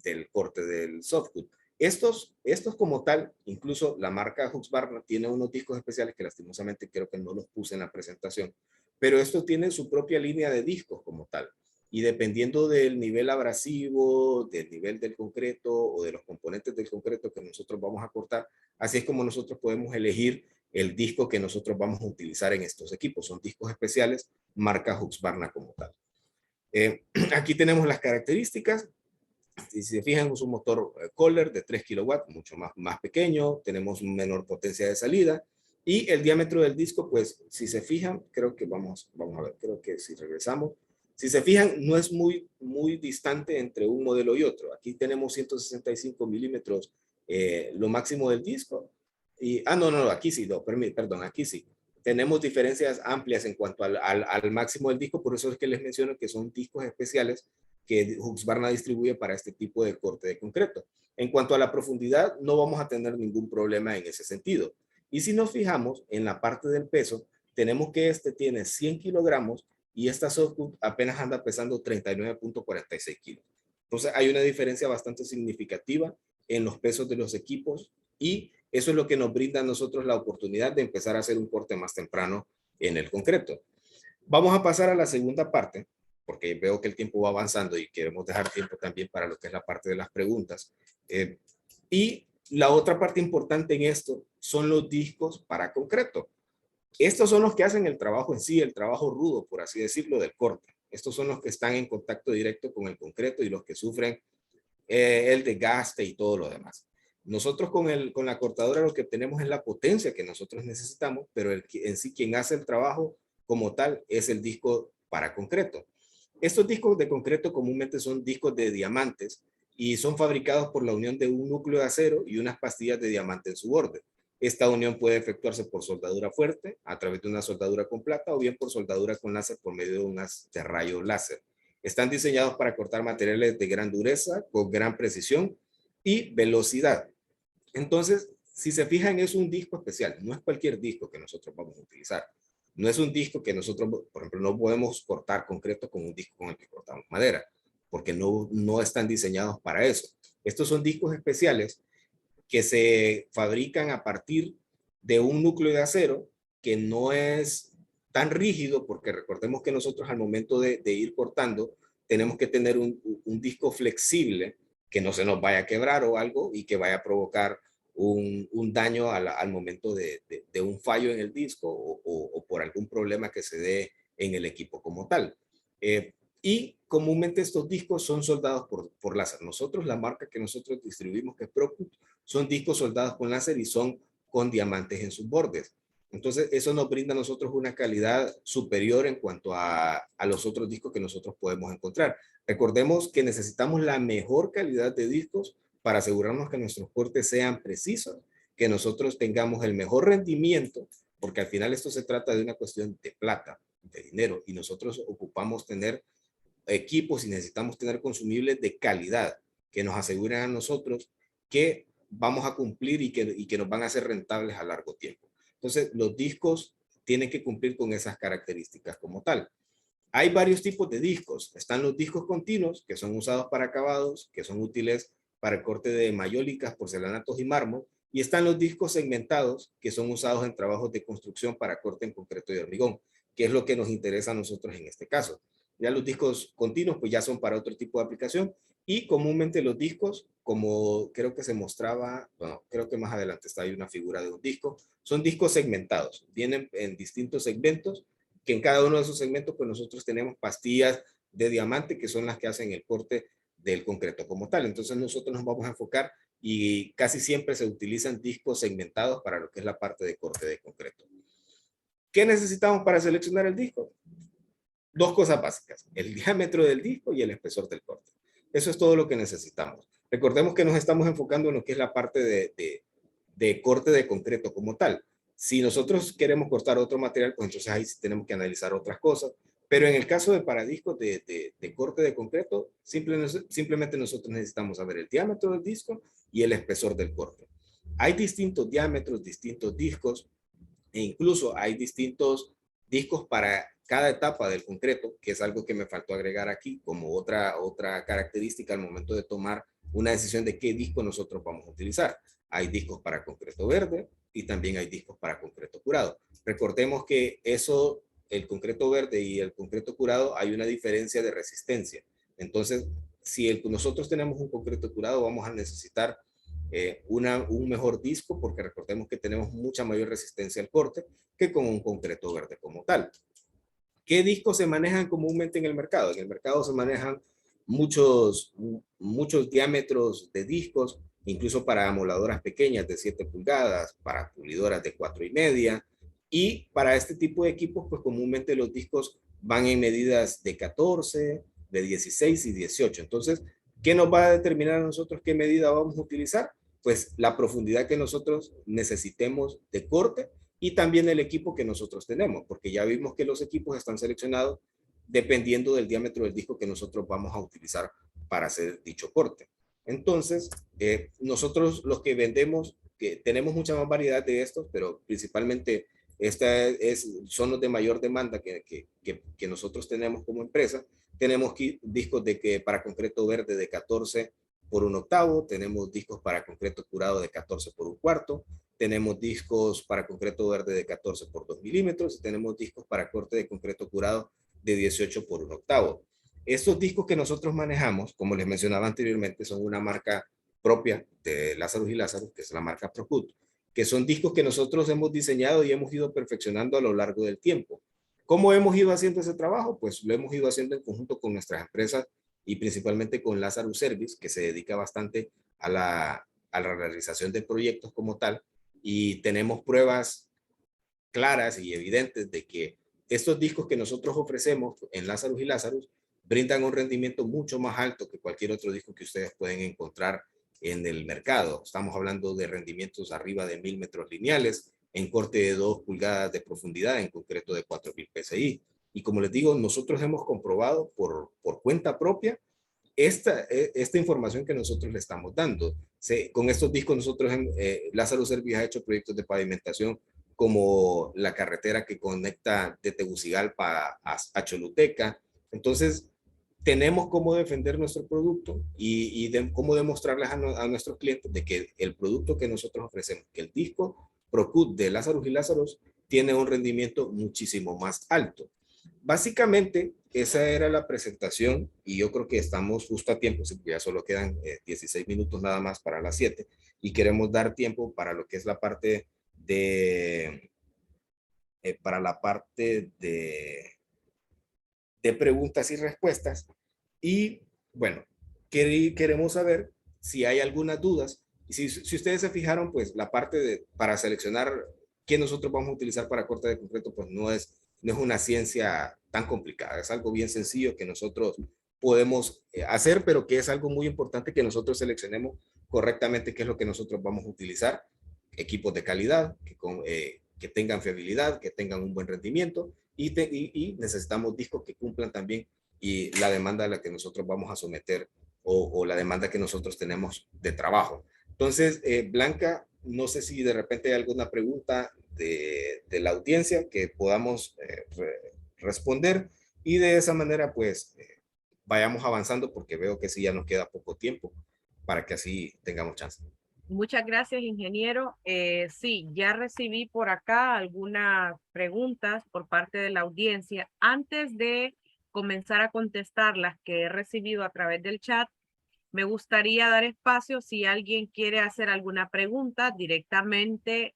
del corte del softwood. Estos como tal, incluso la marca Husqvarna tiene unos discos especiales que lastimosamente creo que no los puse en la presentación, pero estos tienen su propia línea de discos como tal. Y dependiendo del nivel abrasivo, del nivel del concreto o de los componentes del concreto que nosotros vamos a cortar, así es como nosotros podemos elegir el disco que nosotros vamos a utilizar en estos equipos. Son discos especiales, marca Husqvarna como tal. Aquí tenemos las características. Si se fijan, es un motor Kohler de 3 kilowatts, mucho más pequeño, tenemos menor potencia de salida y el diámetro del disco, pues si se fijan, creo que vamos a ver, creo que si regresamos, si se fijan, no es muy distante entre un modelo y otro. Aquí tenemos 165 milímetros, lo máximo del disco. Y, no, aquí sí, no, perdón, aquí sí. Tenemos diferencias amplias en cuanto al máximo del disco, por eso es que les menciono que son discos especiales que Husqvarna distribuye para este tipo de corte de concreto. En cuanto a la profundidad, no vamos a tener ningún problema en ese sentido. Y si nos fijamos en la parte del peso, tenemos que este tiene 100 kilogramos y esta Softwood apenas anda pesando 39.46 kilos. Entonces hay una diferencia bastante significativa en los pesos de los equipos y eso es lo que nos brinda a nosotros la oportunidad de empezar a hacer un corte más temprano en el concreto. Vamos a pasar a la segunda parte, porque veo que el tiempo va avanzando y queremos dejar tiempo también para lo que es la parte de las preguntas. Y la otra parte importante en esto son los discos para concreto. Estos son los que hacen el trabajo en sí, el trabajo rudo, por así decirlo, del corte. Estos son los que están en contacto directo con el concreto y los que sufren el desgaste y todo lo demás. Nosotros con la cortadora lo que tenemos es la potencia que nosotros necesitamos, pero en sí quien hace el trabajo como tal es el disco para concreto. Estos discos de concreto comúnmente son discos de diamantes y son fabricados por la unión de un núcleo de acero y unas pastillas de diamante en su borde. Esta unión puede efectuarse por soldadura fuerte, a través de una soldadura con plata o bien por soldadura con láser por medio de un haz de rayo láser. Están diseñados para cortar materiales de gran dureza, con gran precisión y velocidad. Entonces, si se fijan, es un disco especial, no es cualquier disco que nosotros vamos a utilizar. No es un disco que nosotros, por ejemplo, no podemos cortar concreto con un disco con el que cortamos madera, porque no están diseñados para eso. Estos son discos especiales que se fabrican a partir de un núcleo de acero que no es tan rígido, porque recordemos que nosotros al momento de ir cortando tenemos que tener un disco flexible que no se nos vaya a quebrar o algo y que vaya a provocar un daño al momento de un fallo en el disco o por algún problema que se dé en el equipo como tal. Y comúnmente estos discos son soldados por láser. Nosotros, la marca que nosotros distribuimos, que es ProCut, son discos soldados con láser y son con diamantes en sus bordes. Entonces, eso nos brinda a nosotros una calidad superior en cuanto a los otros discos que nosotros podemos encontrar. Recordemos que necesitamos la mejor calidad de discos para asegurarnos que nuestros cortes sean precisos, que nosotros tengamos el mejor rendimiento, porque al final esto se trata de una cuestión de plata, de dinero, y nosotros ocupamos tener equipos y necesitamos tener consumibles de calidad que nos aseguren a nosotros que vamos a cumplir y que nos van a ser rentables a largo tiempo. Entonces, los discos tienen que cumplir con esas características como tal. Hay varios tipos de discos. Están los discos continuos, que son usados para acabados, que son útiles para el corte de mayólicas, porcelanatos y mármol. Y están los discos segmentados, que son usados en trabajos de construcción para corte en concreto y hormigón, que es lo que nos interesa a nosotros en este caso. Ya los discos continuos, pues ya son para otro tipo de aplicación. Y comúnmente los discos, como creo que se mostraba, bueno, creo que más adelante está ahí una figura de un disco, son discos segmentados. Vienen en distintos segmentos, que en cada uno de esos segmentos, pues nosotros tenemos pastillas de diamante, que son las que hacen el corte del concreto como tal. Entonces nosotros nos vamos a enfocar y casi siempre se utilizan discos segmentados para lo que es la parte de corte de concreto. ¿Qué necesitamos para seleccionar el disco? Dos cosas básicas, el diámetro del disco y el espesor del corte. Eso es todo lo que necesitamos. Recordemos que nos estamos enfocando en lo que es la parte de corte de concreto como tal. Si nosotros queremos cortar otro material, pues entonces ahí sí tenemos que analizar otras cosas. Pero en el caso de paradiscos de corte de concreto, simplemente nosotros necesitamos saber el diámetro del disco y el espesor del corte. Hay distintos diámetros, distintos discos, e incluso hay distintos discos para cada etapa del concreto, que es algo que me faltó agregar aquí como otra característica al momento de tomar una decisión de qué disco nosotros vamos a utilizar. Hay discos para concreto verde y también hay discos para concreto curado. Recordemos que eso, el concreto verde y el concreto curado, hay una diferencia de resistencia. Entonces, si nosotros tenemos un concreto curado, vamos a necesitar un mejor disco, porque recordemos que tenemos mucha mayor resistencia al corte que con un concreto verde como tal. ¿Qué discos se manejan comúnmente en el mercado? En el mercado se manejan muchos diámetros de discos, incluso para amoladoras pequeñas de 7 pulgadas, para pulidoras de 4,5, y para este tipo de equipos, pues comúnmente los discos van en medidas de 14, de 16 y 18. Entonces, ¿qué nos va a determinar a nosotros qué medida vamos a utilizar? Pues la profundidad que nosotros necesitemos de corte y también el equipo que nosotros tenemos, porque ya vimos que los equipos están seleccionados dependiendo del diámetro del disco que nosotros vamos a utilizar para hacer dicho corte. Entonces, nosotros los que vendemos, que tenemos mucha más variedad de estos, pero principalmente son los de mayor demanda que nosotros tenemos como empresa. Tenemos discos para concreto verde de 14 por 1/8, tenemos discos para concreto curado de 14 por 1/4, tenemos discos para concreto verde de 14 por 2 milímetros y tenemos discos para corte de concreto curado de 18 por 1/8. Estos discos que nosotros manejamos, como les mencionaba anteriormente, son una marca propia de Lazarus y Lazarus, que es la marca ProCut, que son discos que nosotros hemos diseñado y hemos ido perfeccionando a lo largo del tiempo. ¿Cómo hemos ido haciendo ese trabajo? Pues lo hemos ido haciendo en conjunto con nuestras empresas y principalmente con Lazarus Service, que se dedica bastante a la realización de proyectos como tal, y tenemos pruebas claras y evidentes de que estos discos que nosotros ofrecemos en Lazarus y Lazarus brindan un rendimiento mucho más alto que cualquier otro disco que ustedes pueden encontrar en el mercado. Estamos hablando de rendimientos arriba de 1000 metros lineales, en corte de 2 pulgadas de profundidad, en concreto de 4000 PSI. Y como les digo, nosotros hemos comprobado por cuenta propia esta información que nosotros le estamos dando. Con estos discos nosotros, Lazarus Service ha hecho proyectos de pavimentación como la carretera que conecta de Tegucigalpa a Choluteca. Entonces, tenemos cómo defender nuestro producto y cómo demostrarles a nuestros clientes de que el producto que nosotros ofrecemos, que el disco ProCut de Lazarus y Lazarus, tiene un rendimiento muchísimo más alto. Básicamente, esa era la presentación y yo creo que estamos justo a tiempo, ya solo quedan 16 minutos nada más para las 7 y queremos dar tiempo para lo que es la parte de preguntas y respuestas. Y bueno, queremos saber si hay algunas dudas. Y si ustedes se fijaron, pues la parte para seleccionar qué nosotros vamos a utilizar para corte de concreto, pues no es una ciencia tan complicada. Es algo bien sencillo que nosotros podemos hacer, pero que es algo muy importante que nosotros seleccionemos correctamente qué es lo que nosotros vamos a utilizar. Equipos de calidad, que tengan fiabilidad, que tengan un buen rendimiento y necesitamos discos que cumplan también y la demanda a la que nosotros vamos a someter o la demanda que nosotros tenemos de trabajo. Entonces, Blanca, no sé si de repente hay alguna pregunta de la audiencia que podamos responder. y de esa manera pues vayamos avanzando, porque veo que sí ya nos queda poco tiempo para que así tengamos chance. Muchas gracias, ingeniero. Sí, ya recibí por acá algunas preguntas por parte de la audiencia. Antes de comenzar a contestar las que he recibido a través del chat, me gustaría dar espacio si alguien quiere hacer alguna pregunta directamente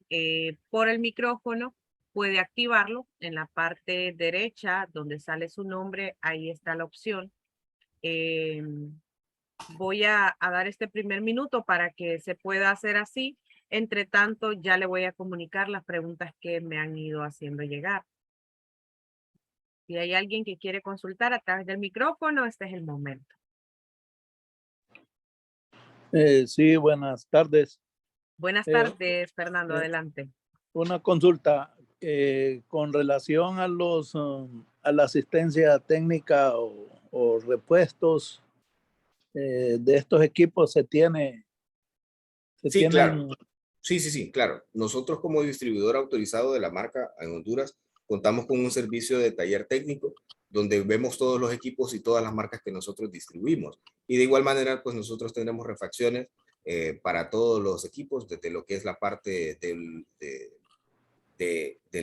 por el micrófono, puede activarlo en la parte derecha donde sale su nombre, ahí está la opción. Voy a dar este primer minuto para que se pueda hacer así. Entre tanto, ya le voy a comunicar las preguntas que me han ido haciendo llegar. Si hay alguien que quiere consultar a través del micrófono, este es el momento. Sí, buenas tardes. Buenas tardes, Fernando, adelante. Una consulta con relación a a la asistencia técnica o repuestos de estos equipos Sí, claro. Sí, claro. Nosotros como distribuidor autorizado de la marca en Honduras contamos con un servicio de taller técnico donde vemos todos los equipos y todas las marcas que nosotros distribuimos. Y de igual manera, pues nosotros tenemos refacciones para todos los equipos, desde lo que es la parte del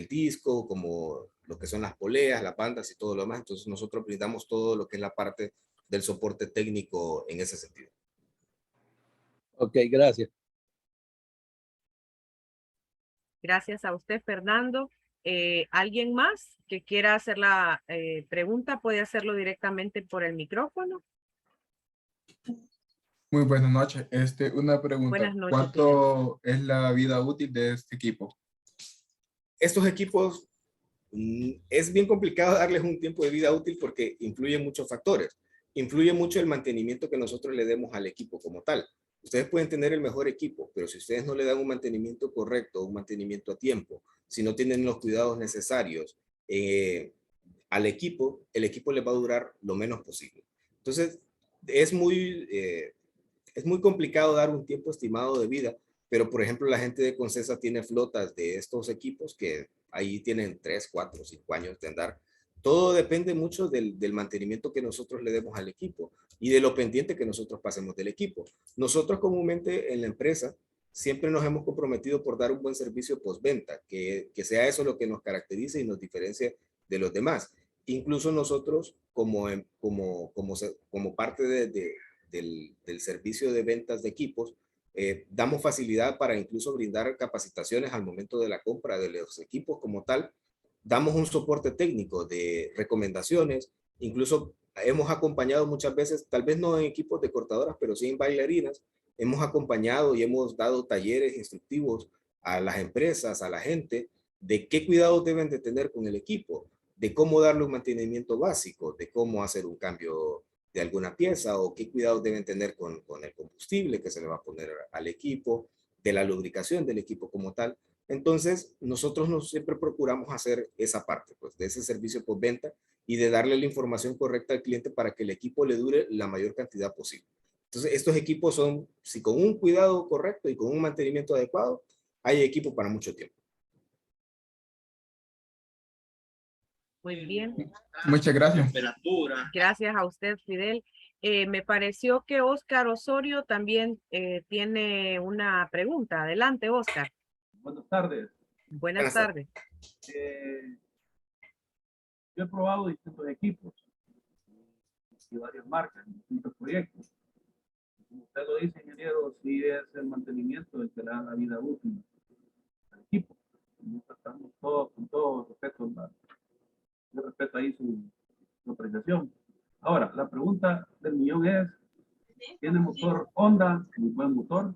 disco, como lo que son las poleas, las bandas y todo lo demás. Entonces nosotros brindamos todo lo que es la parte del soporte técnico en ese sentido. Ok, gracias. Gracias a usted, Fernando. ¿Alguien más que quiera hacer la pregunta puede hacerlo directamente por el micrófono? Muy buenas noches. Una pregunta. Buenas noches. ¿Cuánto es la vida útil de este equipo? Estos equipos es bien complicado darles un tiempo de vida útil porque influyen muchos factores. Influye mucho el mantenimiento que nosotros le demos al equipo como tal. Ustedes pueden tener el mejor equipo, pero si ustedes no le dan un mantenimiento correcto, un mantenimiento a tiempo, si no tienen los cuidados necesarios al equipo, el equipo les va a durar lo menos posible. Entonces, es muy complicado dar un tiempo estimado de vida, pero por ejemplo la gente de Concesa tiene flotas de estos equipos que ahí tienen 3, 4, 5 años de andar. Todo depende mucho del mantenimiento que nosotros le demos al equipo y de lo pendiente que nosotros pasemos del equipo. Nosotros comúnmente en la empresa siempre nos hemos comprometido por dar un buen servicio postventa, que sea eso lo que nos caracteriza y nos diferencia de los demás. Incluso nosotros como parte del servicio de ventas de equipos, damos facilidad para incluso brindar capacitaciones al momento de la compra de los equipos como tal. Damos un soporte técnico de recomendaciones, incluso hemos acompañado muchas veces, tal vez no en equipos de cortadoras, pero sí en bailarinas, hemos acompañado y hemos dado talleres instructivos a las empresas, a la gente, de qué cuidados deben de tener con el equipo, de cómo darle un mantenimiento básico, de cómo hacer un cambio de alguna pieza o qué cuidados deben tener con el combustible que se le va a poner al equipo, de la lubricación del equipo como tal. Entonces, nosotros siempre procuramos hacer esa parte, pues, de ese servicio postventa y de darle la información correcta al cliente para que el equipo le dure la mayor cantidad posible. Entonces, estos equipos son, si con un cuidado correcto y con un mantenimiento adecuado, hay equipo para mucho tiempo. Muy bien. Muchas gracias. Gracias a usted, Fidel. Me pareció que Oscar Osorio también tiene una pregunta. Adelante, Oscar. Buenas tardes. Buenas tardes. Yo he probado distintos equipos y varias marcas, distintos proyectos. Como usted lo dice, ingeniero, sí es el mantenimiento el que da la vida útil al equipo. Estamos todos con todo respeto, yo respeto ahí su apreciación. Ahora, la pregunta del millón es, ¿tiene motor Honda? Muy buen motor.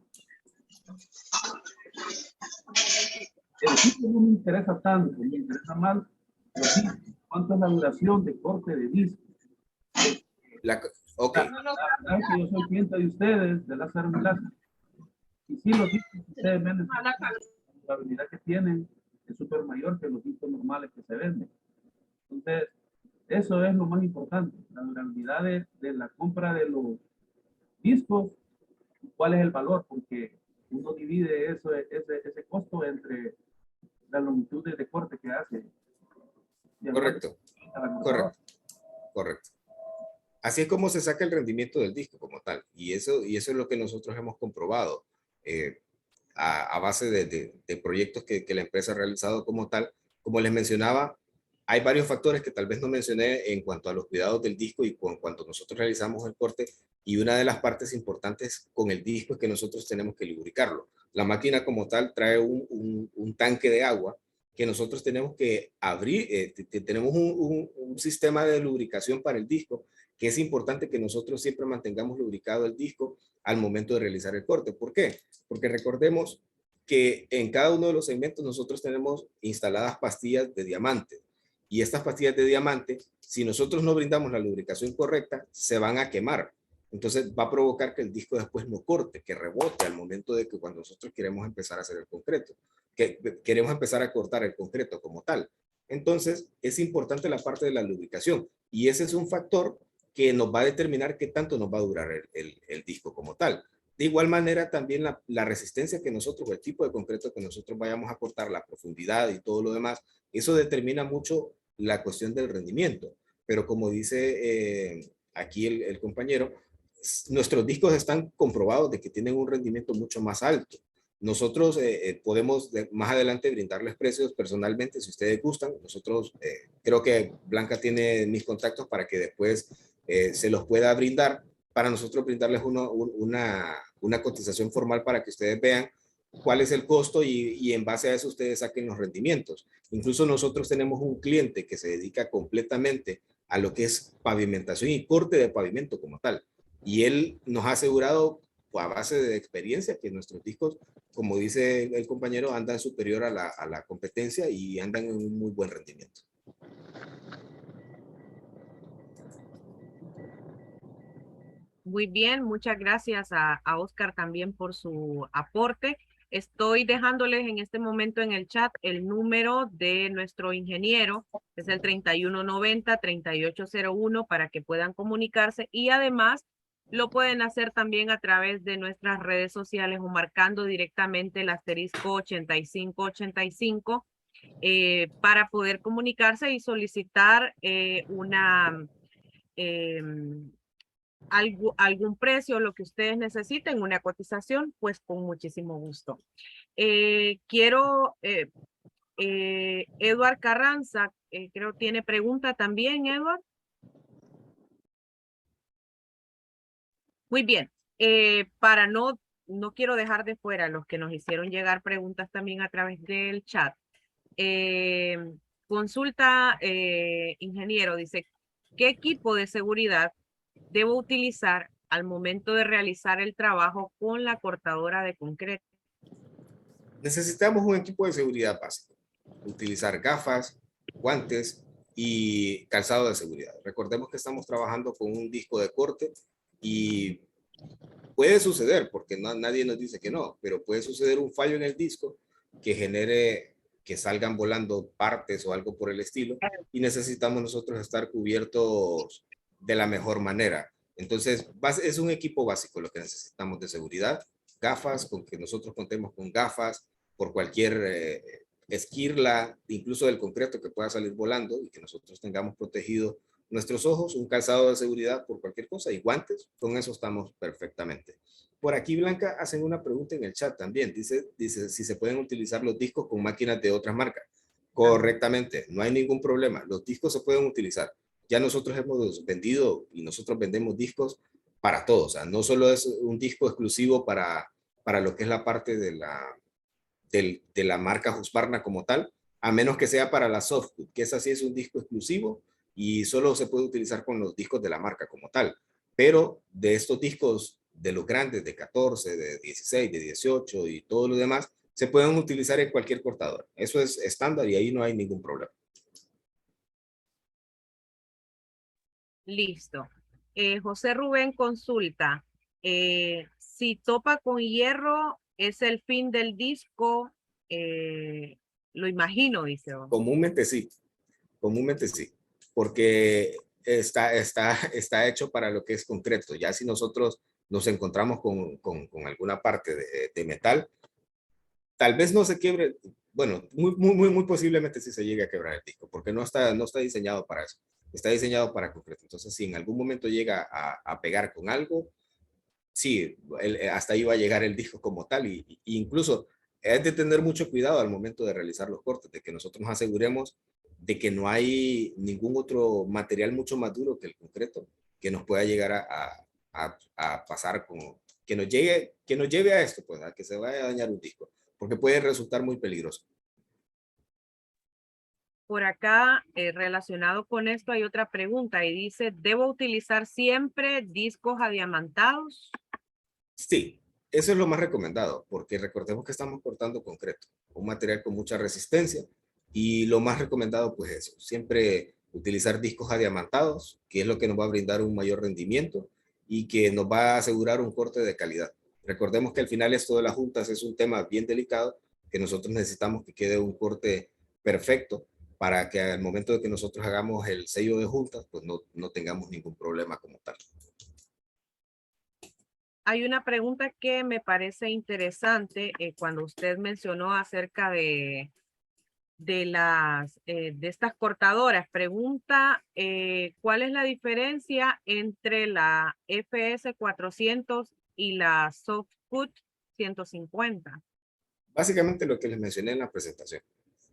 El equipo no me interesa tanto, me interesa más los discos. ¿Cuánto es la duración de corte de disco? Ok. La que yo soy cliente de ustedes, de Lázaro Milán. Y sí, los discos que ustedes venden, la habilidad que tienen es súper mayor que los discos normales que se venden. Entonces, eso es lo más importante, la durabilidad de la compra de los discos, cuál es el valor, porque uno divide ese costo entre la longitud de corte que hace. Correcto. Correcto. Correcto. Así es como se saca el rendimiento del disco como tal. Y eso es lo que nosotros hemos comprobado a base de proyectos que la empresa ha realizado como tal. Como les mencionaba, hay varios factores que tal vez no mencioné en cuanto a los cuidados del disco y en cuanto nosotros realizamos el corte. Y una de las partes importantes con el disco es que nosotros tenemos que lubricarlo. La máquina como tal trae un tanque de agua que nosotros tenemos que abrir. Tenemos un sistema de lubricación para el disco, que es importante que nosotros siempre mantengamos lubricado el disco al momento de realizar el corte. ¿Por qué? Porque recordemos que en cada uno de los segmentos nosotros tenemos instaladas pastillas de diamante. Y estas pastillas de diamante, si nosotros no brindamos la lubricación correcta, se van a quemar. Entonces va a provocar que el disco después no corte, que rebote al momento de que cuando nosotros queremos empezar a hacer el concreto, que queremos empezar a cortar el concreto como tal. Entonces es importante la parte de la lubricación y ese es un factor que nos va a determinar qué tanto nos va a durar el disco como tal. De igual manera también la resistencia que nosotros, el tipo de concreto que nosotros vayamos a cortar, la profundidad y todo lo demás, eso determina mucho la cuestión del rendimiento. Pero como dice aquí el compañero, nuestros discos están comprobados de que tienen un rendimiento mucho más alto. Nosotros podemos más adelante brindarles precios personalmente si ustedes gustan. Nosotros creo que Blanca tiene mis contactos para que después se los pueda brindar, para nosotros brindarles una cotización formal para que ustedes vean cuál es el costo y en base a eso ustedes saquen los rendimientos. Incluso nosotros tenemos un cliente que se dedica completamente a lo que es pavimentación y corte de pavimento como tal. Y él nos ha asegurado a base de experiencia que nuestros discos, como dice el compañero, andan superior a la competencia y andan en un muy buen rendimiento. Muy bien, muchas gracias a Oscar también por su aporte. Estoy dejándoles en este momento en el chat el número de nuestro ingeniero, es el 3190-3801 para que puedan comunicarse y además lo pueden hacer también a través de nuestras redes sociales o marcando directamente el asterisco 8585 para poder comunicarse y solicitar algún precio, lo que ustedes necesiten, una cotización, pues con muchísimo gusto. Eduard Carranza, creo tiene pregunta también, Eduard. Muy bien, para no quiero dejar de fuera a los que nos hicieron llegar preguntas también a través del chat. Consulta, ingeniero, dice, ¿qué equipo de seguridad debo utilizar al momento de realizar el trabajo con la cortadora de concreto? Necesitamos un equipo de seguridad básico. Utilizar gafas, guantes y calzado de seguridad. Recordemos que estamos trabajando con un disco de corte y puede suceder, porque nadie nos dice que no, pero puede suceder un fallo en el disco que genere que salgan volando partes o algo por el estilo y necesitamos nosotros estar cubiertos de la mejor manera. Entonces, es un equipo básico lo que necesitamos de seguridad, gafas, con que nosotros contemos con gafas por cualquier esquirla, incluso del concreto que pueda salir volando y que nosotros tengamos protegido nuestros ojos, un calzado de seguridad por cualquier cosa y guantes, con eso estamos perfectamente. Por aquí, Blanca, hacen una pregunta en el chat también. Dice si se pueden utilizar los discos con máquinas de otras marcas. Correctamente, no hay ningún problema. Los discos se pueden utilizar. Ya nosotros hemos vendido y nosotros vendemos discos para todos. O sea, no solo es un disco exclusivo para lo que es la parte de la marca Husqvarna como tal, a menos que sea para la softwood, que esa sí es un disco exclusivo y solo se puede utilizar con los discos de la marca como tal. Pero de estos discos de los grandes, de 14, de 16, de 18 y todo lo demás, se pueden utilizar en cualquier cortador. Eso es estándar y ahí no hay ningún problema. Listo. José Rubén consulta. Si topa con hierro, ¿es el fin del disco? Lo imagino, dice. Comúnmente sí. Comúnmente sí. Porque está hecho para lo que es concreto. Ya si nosotros nos encontramos con alguna parte de metal, tal vez no se quiebre, bueno, muy posiblemente sí se llegue a quebrar el disco, porque no está diseñado para eso. está diseñado para concreto. Entonces, si en algún momento llega a pegar con algo, sí, hasta ahí va a llegar el disco como tal. Y incluso hay de tener mucho cuidado al momento de realizar los cortes, de que nosotros nos aseguremos de que no hay ningún otro material mucho más duro que el concreto que nos pueda llegar a pasar con, que nos lleve a esto, pues, a que se vaya a dañar un disco, porque puede resultar muy peligroso. Por acá, relacionado con esto, hay otra pregunta y dice, ¿debo utilizar siempre discos adiamantados? Sí, eso es lo más recomendado, porque recordemos que estamos cortando concreto, un material con mucha resistencia, y lo más recomendado pues eso, siempre utilizar discos adiamantados, que es lo que nos va a brindar un mayor rendimiento y que nos va a asegurar un corte de calidad. Recordemos que al final esto de las juntas es un tema bien delicado, que nosotros necesitamos que quede un corte perfecto para que al momento de que nosotros hagamos el sello de juntas, pues no tengamos ningún problema como tal. Hay una pregunta que me parece interesante cuando usted mencionó acerca de estas cortadoras. Pregunta, ¿cuál es la diferencia entre la FS400 y la Softcut 150? Básicamente lo que les mencioné en la presentación.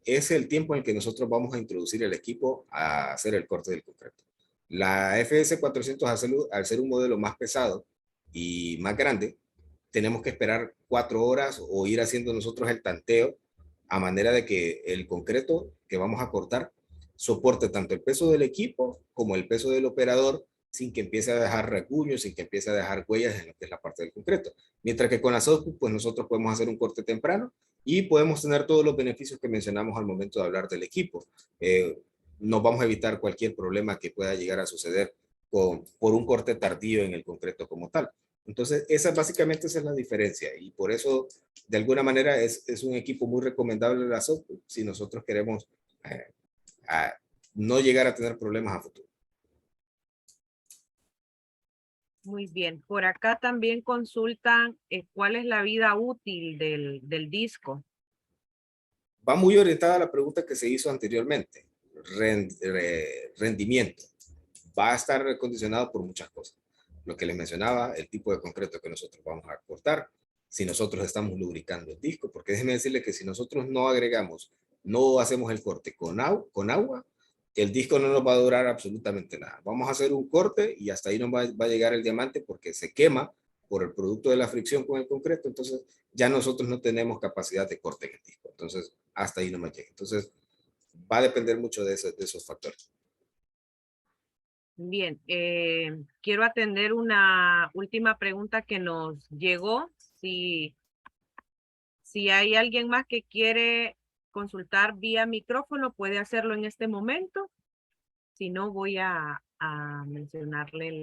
Es el tiempo en el que nosotros vamos a introducir el equipo a hacer el corte del concreto. La FS400, al ser un modelo más pesado y más grande, tenemos que esperar 4 horas o ir haciendo nosotros el tanteo a manera de que el concreto que vamos a cortar soporte tanto el peso del equipo como el peso del operador sin que empiece a dejar rasguños, sin que empiece a dejar huellas en lo que es la parte del concreto. Mientras que con la softcut, pues nosotros podemos hacer un corte temprano y podemos tener todos los beneficios que mencionamos al momento de hablar del equipo. Nos vamos a evitar cualquier problema que pueda llegar a suceder por un corte tardío en el concreto como tal. Entonces, básicamente esa es la diferencia y por eso, de alguna manera, es un equipo muy recomendable la softcut si nosotros queremos no llegar a tener problemas a futuro. Muy bien. Por acá también consultan cuál es la vida útil del disco. Va muy orientada a la pregunta que se hizo anteriormente. Rendimiento. Va a estar condicionado por muchas cosas. Lo que les mencionaba, el tipo de concreto que nosotros vamos a cortar, si nosotros estamos lubricando el disco, porque déjenme decirle que si nosotros no agregamos, no hacemos el corte con agua, el disco no nos va a durar absolutamente nada. Vamos a hacer un corte y hasta ahí nos va a llegar el diamante porque se quema por el producto de la fricción con el concreto, entonces ya nosotros no tenemos capacidad de corte en el disco. Entonces, hasta ahí no me llega. Entonces, va a depender mucho de esos factores. Bien, quiero atender una última pregunta que nos llegó. Si hay alguien más que quiere consultar vía micrófono, puede hacerlo en este momento. Si no, voy a mencionarle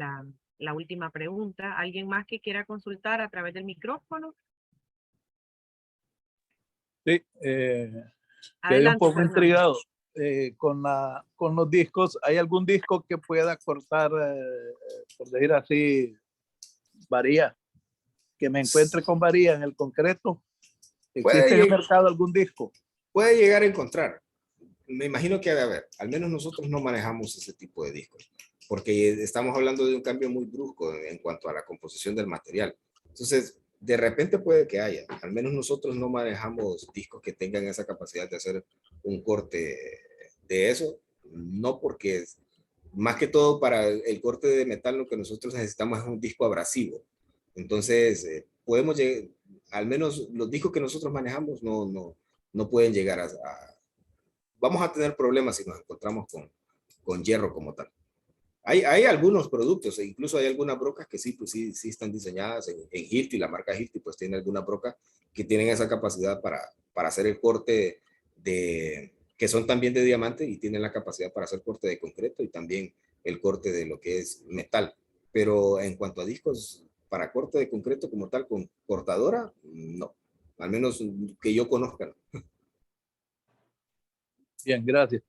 la última pregunta. ¿Alguien más que quiera consultar a través del micrófono? Sí, quedé un Adelante, poco Fernando. intrigado con los discos. ¿Hay algún disco que pueda cortar, por decir así, varilla? Que me encuentre con varilla en el concreto. ¿Existe en el mercado algún disco? Puede llegar a encontrar. Me imagino que ha de haber. Al menos nosotros no manejamos ese tipo de discos, porque estamos hablando de un cambio muy brusco en cuanto a la composición del material. Entonces, de repente puede que haya. Al menos nosotros no manejamos discos que tengan esa capacidad de hacer un corte de eso. No porque, más que todo para el corte de metal, lo que nosotros necesitamos es un disco abrasivo. Entonces, podemos llegar, al menos los discos que nosotros manejamos no pueden llegar vamos a tener problemas si nos encontramos con hierro como tal. Hay algunos productos, e incluso hay algunas brocas que sí, pues sí están diseñadas en Hilti, la marca Hilti pues tiene alguna broca que tienen esa capacidad para hacer el corte que son también de diamante y tienen la capacidad para hacer corte de concreto y también el corte de lo que es metal. Pero en cuanto a discos para corte de concreto como tal, con cortadora, no. Al menos que yo conozca, ¿no? Bien, gracias.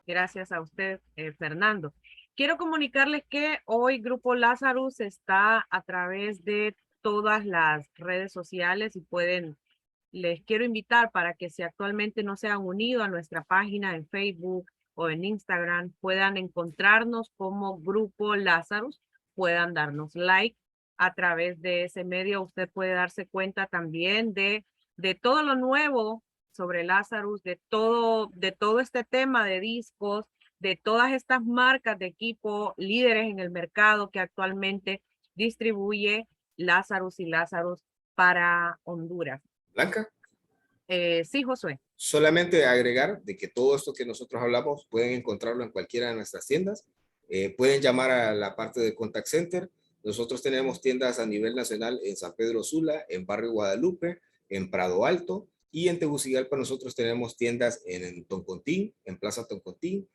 Gracias a usted, Fernando. Quiero comunicarles que hoy Grupo Lazarus está a través de todas las redes sociales y les quiero invitar para que si actualmente no se han unido a nuestra página en Facebook o en Instagram, puedan encontrarnos como Grupo Lazarus, puedan darnos like. A través de ese medio usted puede darse cuenta también de todo lo nuevo sobre Lazarus, de todo este tema de discos, de todas estas marcas de equipo líderes en el mercado que actualmente distribuye Lazarus y Lazarus para Honduras. Blanca. Sí, Josué. Solamente agregar de que todo esto que nosotros hablamos pueden encontrarlo en cualquiera de nuestras tiendas. Pueden llamar a la parte de Contact Center. Nosotros tenemos tiendas a nivel nacional en San Pedro Sula, en Barrio Guadalupe, en Prado Alto, y en Tegucigalpa nosotros tenemos tiendas en Toncontín, en Plaza Toncontín,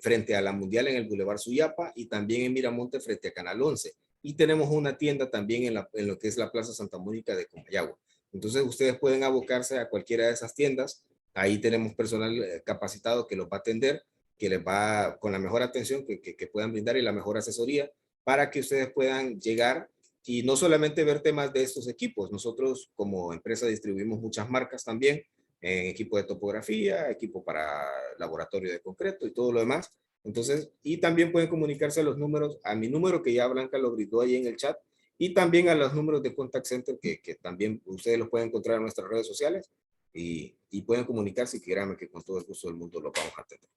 frente a la Mundial en el Boulevard Suyapa, y también en Miramonte frente a Canal 11. Y tenemos una tienda también en lo que es la Plaza Santa Mónica de Comayagua. Entonces ustedes pueden abocarse a cualquiera de esas tiendas. Ahí tenemos personal capacitado que los va a atender, que les va con la mejor atención que puedan brindar y la mejor asesoría para que ustedes puedan llegar y no solamente ver temas de estos equipos. Nosotros como empresa distribuimos muchas marcas también, equipo de topografía, equipo para laboratorio de concreto y todo lo demás. Entonces, y también pueden comunicarse a los números, a mi número que ya Blanca lo gritó ahí en el chat, y también a los números de Contact Center que también ustedes los pueden encontrar en nuestras redes sociales y pueden comunicarse, y créanme que con todo el gusto del mundo los vamos a atender.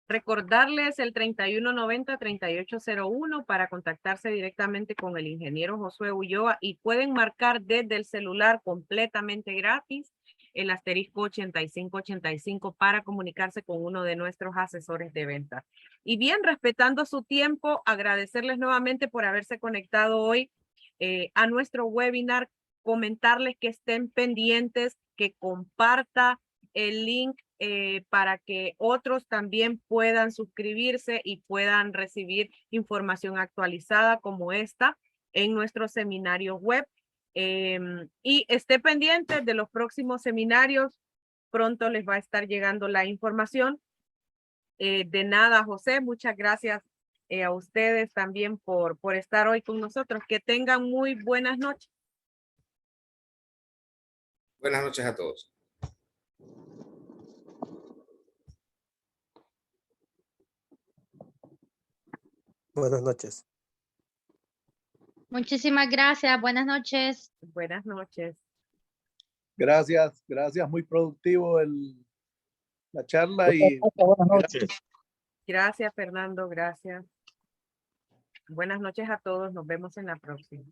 Recordarles el 3190-3801 para contactarse directamente con el ingeniero Josué Ulloa, y pueden marcar desde el celular completamente gratis el asterisco 8585 para comunicarse con uno de nuestros asesores de ventas. Y bien, respetando su tiempo, agradecerles nuevamente por haberse conectado hoy a nuestro webinar, comentarles que estén pendientes, que comparta el link para que otros también puedan suscribirse y puedan recibir información actualizada como esta en nuestros seminarios web. Y esté pendiente de los próximos seminarios. Pronto les va a estar llegando la información. De nada, José, muchas gracias a ustedes también por estar hoy con nosotros. Que tengan muy buenas noches. Buenas noches a todos. Buenas noches. Muchísimas gracias. Buenas noches. Buenas noches. Gracias, muy productivo la charla y Buenas noches. Gracias, Fernando. Gracias. Buenas noches a todos. Nos vemos en la próxima.